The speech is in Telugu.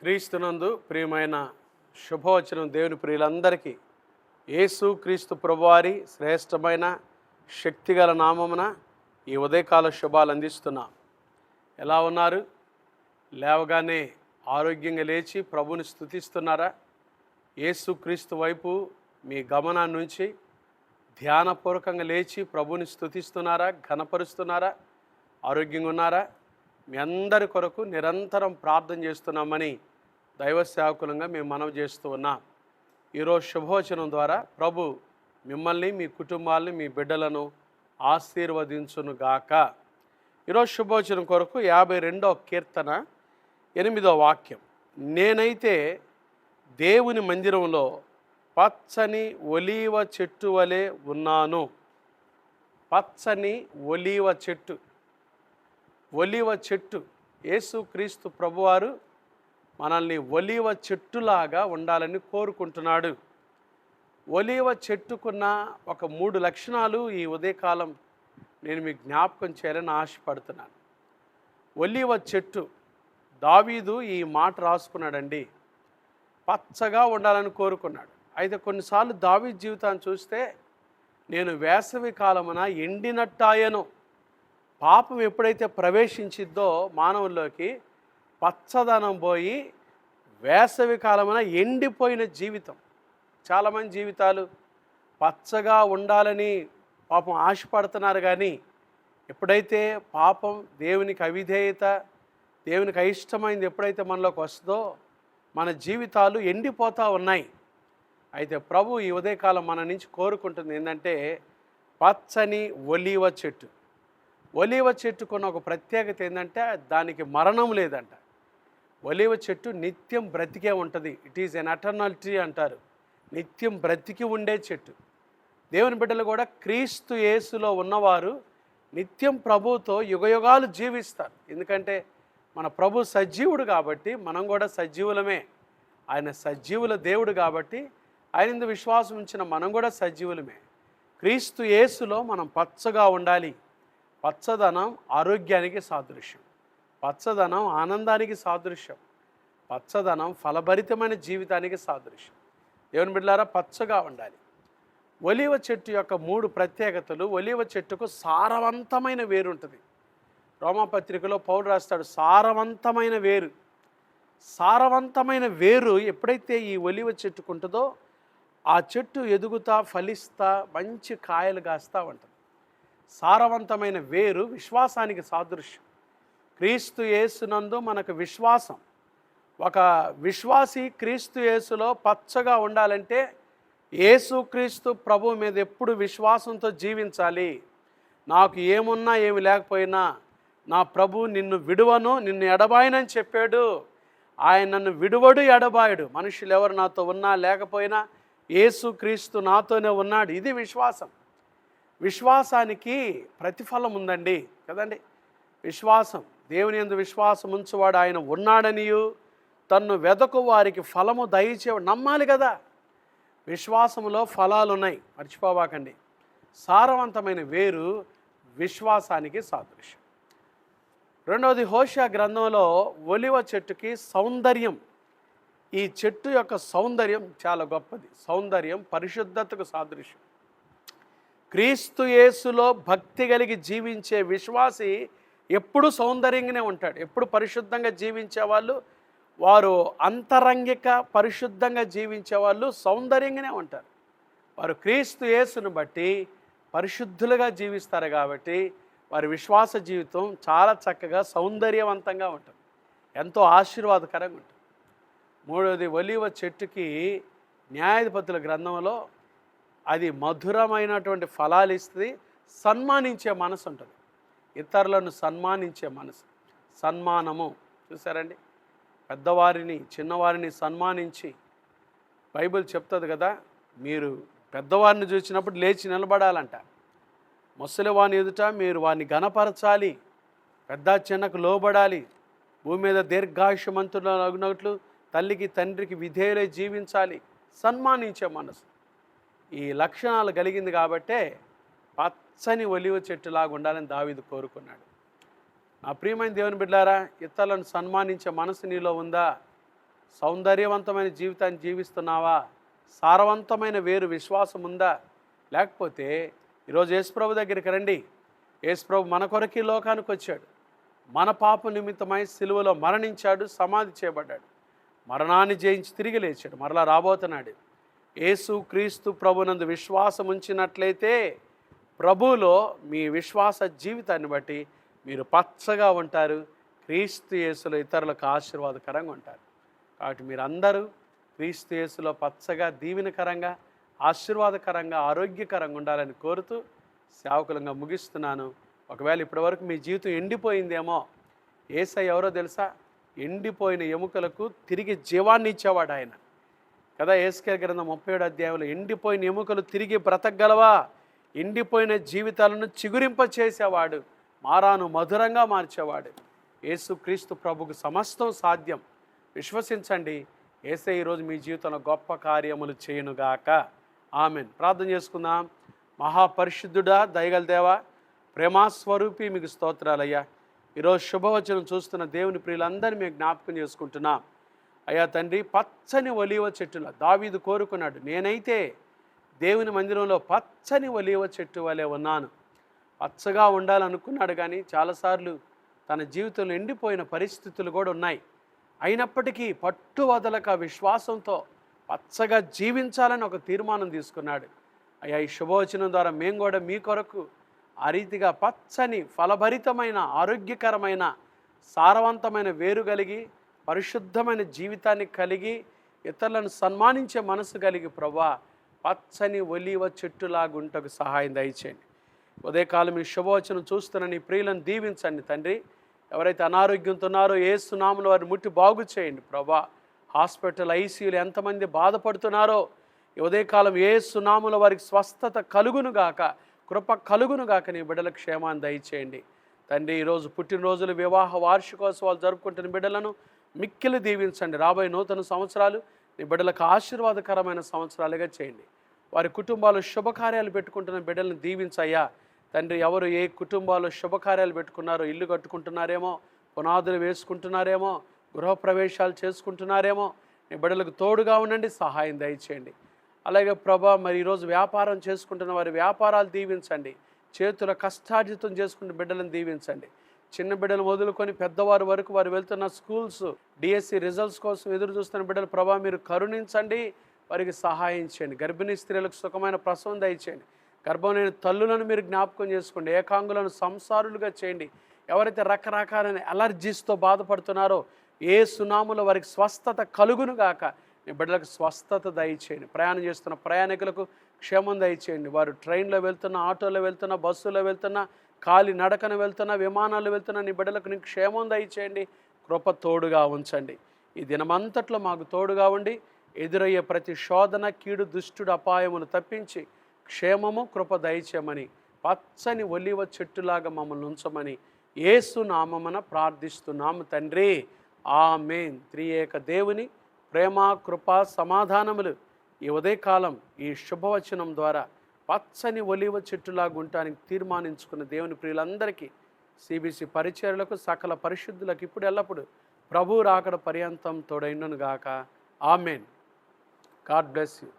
క్రీస్తునందు ప్రియమైన శుభవచనం దేవుని ప్రియులందరికీ యేసు క్రీస్తు ప్రభువారి శ్రేష్టమైన శక్తిగల నామమున ఈ ఉదయకాల శుభాలు అందిస్తున్నాం. ఎలా ఉన్నారు? లేవగానే ఆరోగ్యంగా లేచి ప్రభుని స్తుతిస్తున్నారా? యేసు క్రీస్తు వైపు మీ గమనాన్ని నుంచి ధ్యానపూర్వకంగా లేచి ప్రభుని స్తుతిస్తున్నారా? ఘనపరుస్తున్నారా? ఆరోగ్యంగా ఉన్నారా? మీ అందరి కొరకు నిరంతరం ప్రార్థన చేస్తున్నామని దైవ సేవకులంగా మేము మనవి చేస్తూ ఉన్నాం. ఈరోజు శుభవచనం ద్వారా ప్రభు మిమ్మల్ని, మీ కుటుంబాలని, మీ బిడ్డలను ఆశీర్వదించునుగాక. ఈరోజు శుభవచనం కొరకు 52వ కీర్తన 8వ వాక్యం. నేనైతే దేవుని మందిరంలో పచ్చని ఒలీవ చెట్టు వలె ఉన్నాను. పచ్చని ఒలీవ చెట్టు. ఒలీవ చెట్టు, యేసుక్రీస్తు ప్రభువారు మనల్ని ఒలీవ చెట్టులాగా ఉండాలని కోరుకుంటున్నాడు. ఒలీవ చెట్టుకున్న ఒక 3 లక్షణాలు ఈ ఉదయకాలం నేను మీకు జ్ఞాపకం చేయాలని ఆశపడుతున్నాను. ఒలీవ చెట్టు, దావీదు ఈ మాట రాసుకున్నాడండి. పచ్చగా ఉండాలని కోరుకున్నాడు. అయితే కొన్నిసార్లు దావీదు జీవితాన్ని చూస్తే నేను వేసవి కాలమున ఎండినట్టాయను. పాపం ఎప్పుడైతే ప్రవేశించిద్దో మానవుల్లోకి పచ్చదనం పోయి వేసవి కాలమున ఎండిపోయిన జీవితం. చాలామంది జీవితాలు పచ్చగా ఉండాలని పాపం ఆశపడుతున్నారు, కానీ ఎప్పుడైతే పాపం, దేవునికి అవిధేయత, దేవునికి అయిష్టమైంది ఎప్పుడైతే మనలోకి వస్తుందో మన జీవితాలు ఎండిపోతూ ఉన్నాయి. అయితే ప్రభు ఈ ఉదయకాలం మన నుంచి కోరుకుంటుంది ఏంటంటే పచ్చని ఒలీవ చెట్టు. ఒలీవ చెట్టుకున్న ఒక ప్రత్యేకత ఏంటంటే దానికి మరణం లేదంట. ఒలీవ చెట్టు నిత్యం బ్రతికే ఉంటుంది. It is an eternal tree అంటారు. నిత్యం బ్రతికి ఉండే చెట్టు. దేవుని బిడ్డలు కూడా క్రీస్తు యేసులో ఉన్నవారు నిత్యం ప్రభువుతో యుగయుగాలు జీవిస్తారు. ఎందుకంటే మన ప్రభు సజీవుడు కాబట్టి మనం కూడా సజీవులమే. ఆయన సజీవుల దేవుడు కాబట్టి ఆయన ఇందు విశ్వాసం ఉంచిన మనం కూడా సజీవులమే. క్రీస్తు యేసులో మనం పచ్చగా ఉండాలి. పచ్చదనం ఆరోగ్యానికి సాదృశ్యం. పచ్చదనం ఆనందానికి సాదృశ్యం. పచ్చదనం ఫలభరితమైన జీవితానికి సాదృశ్యం. దేవుని బిడ్డలారా, పచ్చగా ఉండాలి. ఒలీవ చెట్టు యొక్క 3 ప్రత్యేకతలు. ఒలీవ చెట్టుకు సారవంతమైన వేరు ఉంటుంది. రోమాపత్రికలో పౌలు రాస్తాడు, సారవంతమైన వేరు. సారవంతమైన వేరు ఎప్పుడైతే ఈ ఒలీవ చెట్టుకు ఉంటుందో ఆ చెట్టు ఎదుగుతా, ఫలిస్తా, మంచి కాయలు కాస్తూ ఉంటుంది. సారవంతమైన వేరు విశ్వాసానికి సాదృశ్యం. క్రీస్తు యేసునందు మనకు విశ్వాసం. ఒక విశ్వాసి క్రీస్తు యేసులో పచ్చగా ఉండాలంటే యేసుక్రీస్తు ప్రభు మీద ఎప్పుడు విశ్వాసంతో జీవించాలి. నాకు ఏమున్నా ఏమి లేకపోయినా నా ప్రభు నిన్ను విడువను, నిన్ను ఎడబాయనని చెప్పాడు. ఆయన నన్ను విడువడు, ఎడబాయడు. మనుషులు ఎవరు నాతో ఉన్నా లేకపోయినా యేసుక్రీస్తు నాతోనే ఉన్నాడు. ఇది విశ్వాసం. విశ్వాసానికి ప్రతిఫలం ఉందండి కదండి. విశ్వాసం, దేవుని యందు విశ్వాసం ఉంచువాడు ఆయన ఉన్నాడనియు తన్ను వెదకు వారికి ఫలము దయచేవాడు. నమ్మాలి కదా. విశ్వాసములో ఫలాలు ఉన్నాయి, మర్చిపోవాకండి. సారవంతమైన వేరు విశ్వాసానికి సాదృశ్యం. రెండవది, హోషేయ గ్రంథంలో ఒలీవ చెట్టుకి సౌందర్యం. ఈ చెట్టు యొక్క సౌందర్యం చాలా గొప్పది. సౌందర్యం పరిశుద్ధతకు సాదృశ్యం. క్రీస్తు యేసులో భక్తి కలిగి జీవించే విశ్వాసి ఎప్పుడు సౌందర్యంగానే ఉంటాడు. ఎప్పుడు పరిశుద్ధంగా జీవించే వాళ్ళు, వారు అంతరంగిక పరిశుద్ధంగా జీవించే వాళ్ళు సౌందర్యంగానే ఉంటారు. వారు క్రీస్తు యేసును బట్టి పరిశుద్ధులుగా జీవిస్తారు కాబట్టి వారి విశ్వాస జీవితం చాలా చక్కగా సౌందర్యవంతంగా ఉంటుంది. ఎంతో ఆశీర్వాదకరంగా ఉంటుంది. మూడవది, ఒలీవ చెట్టుకి న్యాయాధిపతుల గ్రంథంలో అది మధురమైనటువంటి ఫలాలు ఇస్తుంది. సన్మానించే మనసు ఉంటుంది. ఇతరులను సన్మానించే మనసు, సన్మానము. చూసారండి, పెద్దవారిని చిన్నవారిని సన్మానించి, బైబిల్ చెప్తుంది కదా, మీరు పెద్దవారిని చూసినప్పుడు లేచి నిలబడాలంట. ముసలివాని ఎదుట మీరు వారిని ఘనపరచాలి. పెద్ద చిన్నకు లోబడాలి. భూమి మీద దీర్ఘాయుష్మంతులు అగినట్లు తల్లికి తండ్రికి విధేయులై జీవించాలి. సన్మానించే మనసు. ఈ లక్షణాలు కలిగింది కాబట్టే పచ్చని ఒలీవ చెట్టులాగా ఉండాలని దావీదు కోరుకున్నాడు. నా ప్రియమైన దేవుని బిడ్డలారా, ఇతరులను సన్మానించే మనసు నీలో ఉందా? సౌందర్యవంతమైన జీవితాన్ని జీవిస్తున్నావా? సారవంతమైన వేరు విశ్వాసం ఉందా? లేకపోతే ఈరోజు యేసుప్రభు దగ్గరికి రండి. యేసుప్రభు మన కొరకు ఈ లోకానికి వచ్చాడు. మన పాప నిమిత్తమై సిలువలో మరణించాడు, సమాధి చేయబడ్డాడు. మరణాన్ని జయించి తిరిగి లేచాడు, మరలా రాబోతున్నాడు. యేసు క్రీస్తు ప్రభునందు విశ్వాసం ఉంచినట్లయితే ప్రభువులో మీ విశ్వాస జీవితాన్ని బట్టి మీరు పచ్చగా ఉంటారు. క్రీస్తు యేసులో ఇతరులకు ఆశీర్వాదకరంగా ఉంటారు. కాబట్టి మీరందరూ క్రీస్తు యేసులో పచ్చగా, దీవెనకరంగా, ఆశీర్వాదకరంగా, ఆరోగ్యకరంగా ఉండాలని కోరుతూ సేవకులంగా ముగిస్తున్నాను. ఒకవేళ ఇప్పటివరకు మీ జీవితం ఎండిపోయిందేమో, యేసయ్య ఎవరో తెలుసా? ఎండిపోయిన ఎముకలకు తిరిగి జీవాన్ని ఇచ్చేవాడు ఆయన కదా. యేస్కేలు గ్రంథం 37 అధ్యాయంలో ఎండిపోయిన ఎముకలు తిరిగి బ్రతకగలవా? ఎండిపోయిన జీవితాలను చిగురింప చేసేవాడు, మారాను మధురంగా మార్చేవాడు. యేసుక్రీస్తు ప్రభుకు సమస్తం సాధ్యం. విశ్వసించండి. యేసయ్య ఈరోజు మీ జీవితంలో గొప్ప కార్యములు చేయునుగాక. ఆమెన్. ప్రార్థన చేసుకుందాం. మహాపరిశుద్ధుడా, దయగల దేవా, ప్రేమాస్వరూపి, మీకు స్తోత్రాలయ్యా. ఈరోజు శుభవచనం చూస్తున్న దేవుని ప్రియులందరినీ మేము జ్ఞాపకం చేసుకుంటున్నాం. అయ్యా తండ్రి, పచ్చని ఒలీవ చెట్టులా దావీదు కోరుకున్నాడు, నేనైతే దేవుని మందిరంలో పచ్చని ఒలీవ చెట్టు వలె ఉన్నాను. పచ్చగా ఉండాలనుకున్నాడు, కానీ చాలాసార్లు తన జీవితంలో ఎండిపోయిన పరిస్థితులు కూడా ఉన్నాయి. అయినప్పటికీ పట్టు వదలక విశ్వాసంతో పచ్చగా జీవించాలని ఒక తీర్మానం తీసుకున్నాడు. అయ్యా, ఈ శుభవచనం ద్వారా మేము కూడా మీ కొరకు ఆ రీతిగా పచ్చని, ఫలభరితమైన, ఆరోగ్యకరమైన, సారవంతమైన వేరు కలిగి, పరిశుద్ధమైన జీవితాన్ని కలిగి, ఇతరులను సన్మానించే మనసు కలిగి ప్రభువా పచ్చని ఒలీవ చెట్టులాగుంటకు సహాయం దయచేయండి. ఉదయకాలం ఈ శుభవచనం చూస్తున్న నీ ప్రియులను దీవించండి తండ్రి. ఎవరైతే అనారోగ్యంతో ఉన్నారో యేసు నామములో వారిని ముట్టి బాగు చేయండి ప్రభువా. హాస్పిటల్, ఐసీయూలు ఎంతమంది బాధపడుతున్నారో ఈ ఉదయకాలం యేసు నామములో వారికి స్వస్థత కలుగునుగాక, కృప కలుగునుగాక. నీ బిడ్డల క్షేమాన్ని దయచేయండి తండ్రి. ఈరోజు పుట్టినరోజులు, వివాహ వార్షికోత్సవాలు జరుపుకుంటున్న బిడ్డలను మిక్కిలి దీవించండి. రాబోయే నూతన సంవత్సరాలు నీ బిడ్డలకు ఆశీర్వాదకరమైన సంవత్సరాలుగా చేయండి. వారి కుటుంబాలు శుభకార్యాలు పెట్టుకుంటున్న బిడ్డలను దీవించయ్యా తండ్రి. ఎవరు ఏ కుటుంబాలు శుభకార్యాలు పెట్టుకున్నారో, ఇల్లు కట్టుకుంటున్నారేమో, పునాదులు వేసుకుంటున్నారేమో, గృహప్రవేశాలు చేసుకుంటున్నారేమో, నీ బిడ్డలకు తోడుగా ఉండండి, సహాయం దయచేయండి. అలాగే ప్రభా, మరి ఈరోజు వ్యాపారం చేసుకుంటున్న వారి వ్యాపారాలు దీవించండి. చేతుల కష్టార్జితం చేసుకుంటున్న బిడ్డలను దీవించండి. చిన్న బిడ్డలు మొదలుకొని పెద్దవారి వరకు వారు వెళ్తున్న స్కూల్స్, డిఎస్సి రిజల్ట్స్ కోసం ఎదురు చూస్తున్న బిడ్డలు ప్రభా మీరు కరుణించండి, వారికి సహాయం చేయండి. గర్భిణీ స్త్రీలకు సుఖమైన ప్రసవం దయచేయండి. గర్భం లేని తల్లులను మీరు జ్ఞాపకం చేసుకోండి. ఏకాంగులను సంసారులుగా చేయండి. ఎవరైతే రకరకాలైన అలర్జీస్తో బాధపడుతున్నారో యేసు నామములో వారికి స్వస్థత కలుగునుగాక. నీ బిడ్డలకు స్వస్థత దయచేయండి. ప్రయాణం చేస్తున్న ప్రయాణికులకు క్షేమం దయచేయండి. వారు ట్రైన్లో వెళ్తున్నా, ఆటోలో వెళ్తున్నా, బస్సులో వెళ్తున్నా, కాలి నడకన వెళ్తున్నా, విమానాలు వెళ్తున్నా, నీ బిడ్డలకు నీ క్షేమం దయచేయండి. కృప తోడుగా ఉంచండి. ఈ దినమంతట్లో మాకు తోడుగా ఉండి ఎదురయ్యే ప్రతి శోధన, కీడు, దుష్టుడు, అపాయమును తప్పించి క్షేమము, కృప దయచేయమని, పచ్చని ఒలీవ చెట్టులాగా మమ్మల్ని ఉంచమని యేసు నామమున ప్రార్థిస్తున్నాము తండ్రి. ఆమేన్. త్రియేక దేవుని ప్రేమ, కృప, సమాధానములు ఈ ఉదయకాలం ఈ శుభవచనం ద్వారా పచ్చని ఒలీవ చెట్టులాగా ఉండటానికి తీర్మానించుకున్న దేవుని ప్రియులందరికీ, సిబిసి పరిచర్లకు, సకల పరిశుద్ధులకు ఇప్పుడు ఎల్లప్పుడు ప్రభు రాకడ పర్యంతం తోడైనను గాక. ఆమేన్. God bless you.